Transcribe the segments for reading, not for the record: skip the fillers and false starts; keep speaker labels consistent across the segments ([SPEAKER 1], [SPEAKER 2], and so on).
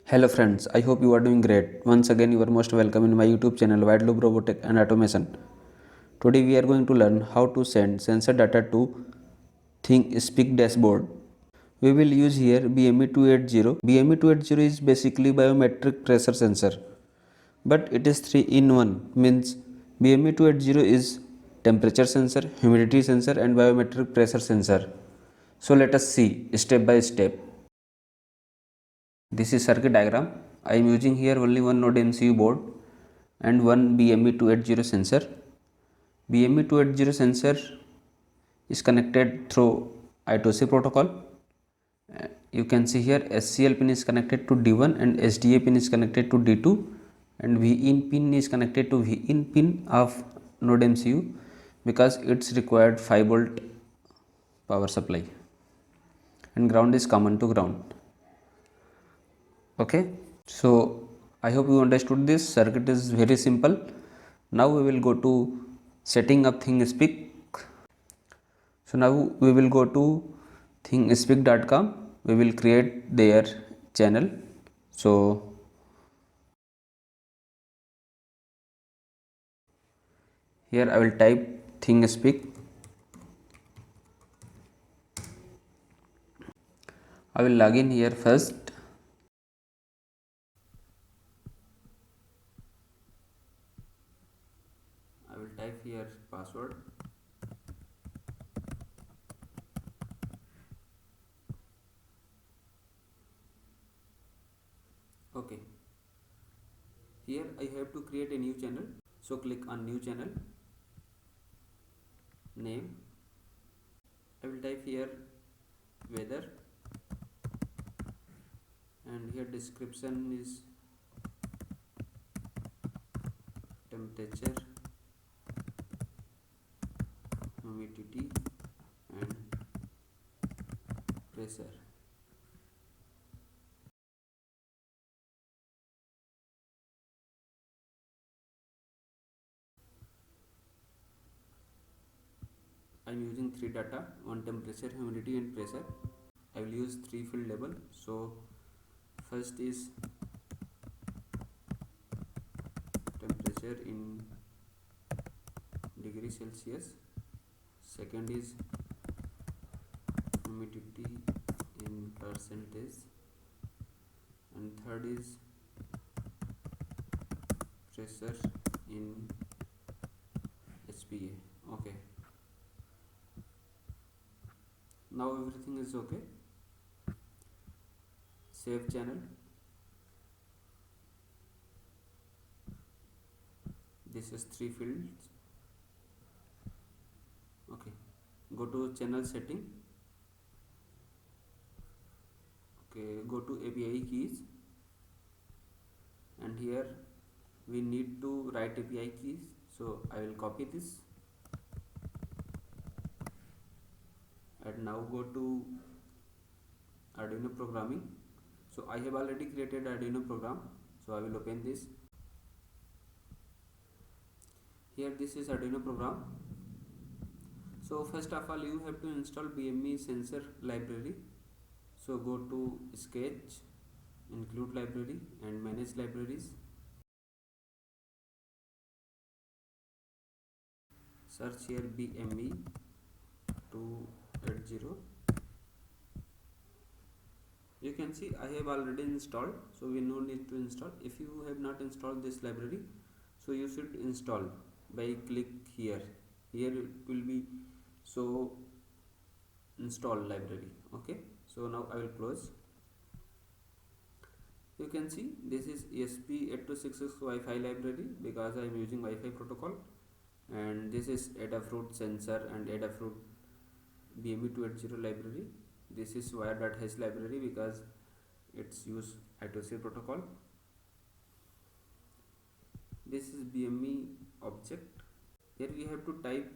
[SPEAKER 1] Hello friends, I hope you are doing great. Once again you are most welcome in my YouTube channel Wide Loop Robotech and Automation. Today we are going to learn how to send sensor data to ThingSpeak dashboard. We will use here BME280. BME280 is basically biometric pressure sensor, but it is 3 in 1, means BME280 is temperature sensor, humidity sensor and biometric pressure sensor. So let us see step by step. This is circuit diagram. I am using here only one Node MCU board and one BME280 sensor. BME280 sensor is connected through I2C protocol. You can see here SCL pin is connected to D1 and SDA pin is connected to D2 and VIN pin is connected to VIN pin of Node MCU because it's required 5 volt power supply, and ground is common to ground. Okay, so I hope you understood this. Circuit is very simple. Now we will go to setting up ThingSpeak. So now we will go to thingspeak.com. We will create their channel. So here I will type ThingSpeak. I will log in here first. I will type here password. Okay, here I have to create a new channel, so click on new channel, name. I will type here weather, and here description is temperature, humidity and pressure. I am using 3 data, one temperature, humidity and pressure. I will use 3 field label. So first is temperature in degree Celsius, second is humidity in percentage, and third is pressure in HPA. Okay, now everything is okay. Save channel. This is 3 fields. Okay, go to channel setting. Okay, go to API keys, and here we need to write API keys, so I will copy this and now go to Arduino programming. So I have already created Arduino program, so I will open this. Here this is Arduino program. So first of all you have to install BME sensor library. So go to Sketch, include library and manage libraries. Search here BME280. You can see I have already installed, so we no need to install. If you have not installed this library, so you should install by click here. Here it will be so install library. Okay, so now I will close. You can see this is ESP8266 Wi-Fi library because I am using Wi-Fi protocol, and this is Adafruit sensor and Adafruit BME280 library. This is wire.h library because it's use I2C protocol. This is BME object. Here we have to type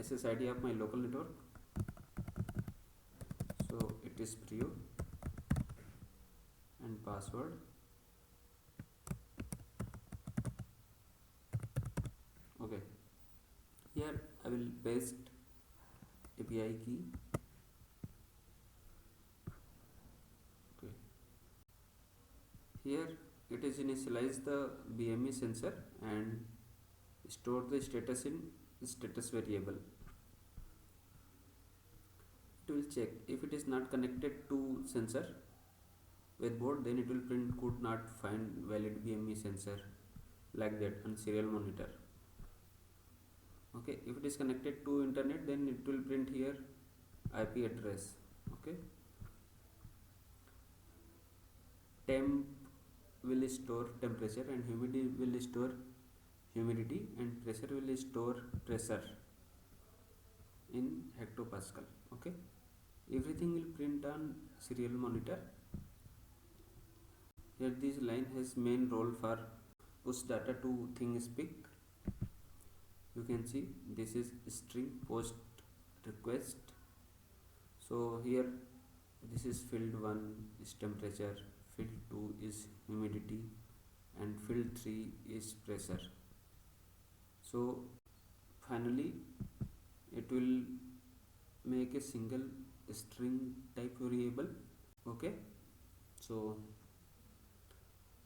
[SPEAKER 1] SSID of my local network. So it is Prio and password. Okay, here I will paste API key. Okay, Here it is initialize the BME sensor and store the status in status variable. It will check if it is not connected to sensor with board, then it will print could not find valid BME sensor, like that on serial monitor. Okay, if it is connected to internet, then it will print here IP address. Okay, temp will store temperature and humidity will store humidity and pressure will store pressure in hectopascal. Okay, everything will print on serial monitor. Here this line has main role for push data to ThingSpeak. You can see this is string post request. So here this is field 1 is temperature, field 2 is humidity and field 3 is pressure. So finally it will make a single string type variable. Okay, so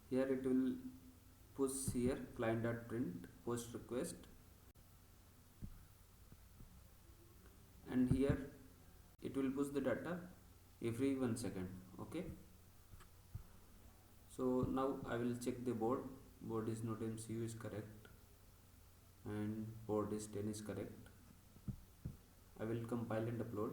[SPEAKER 1] here it will push here client.print post request, and here it will push the data every 1 second. Okay, so now I will check the board. Board is Node MCU is correct and board is 10 is correct. I will compile and upload.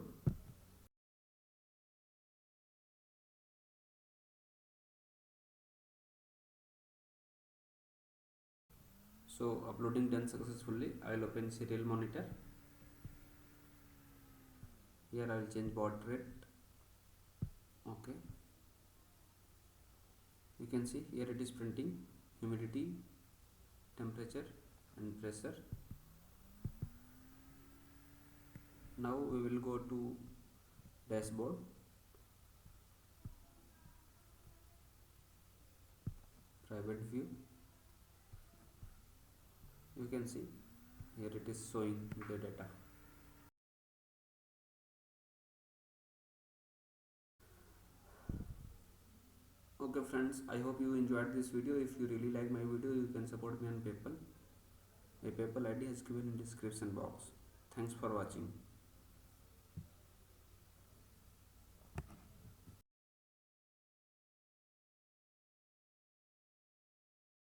[SPEAKER 1] So uploading done successfully. I will open serial monitor. Here I will change baud rate. Okay, you can see here it is printing humidity, temperature and pressure. Now we will go to dashboard. Private view. You can see here it is showing the data. Okay friends, I hope you enjoyed this video. If you really like my video, you can support me on PayPal. My PayPal ID is given in description box. Thanks for watching.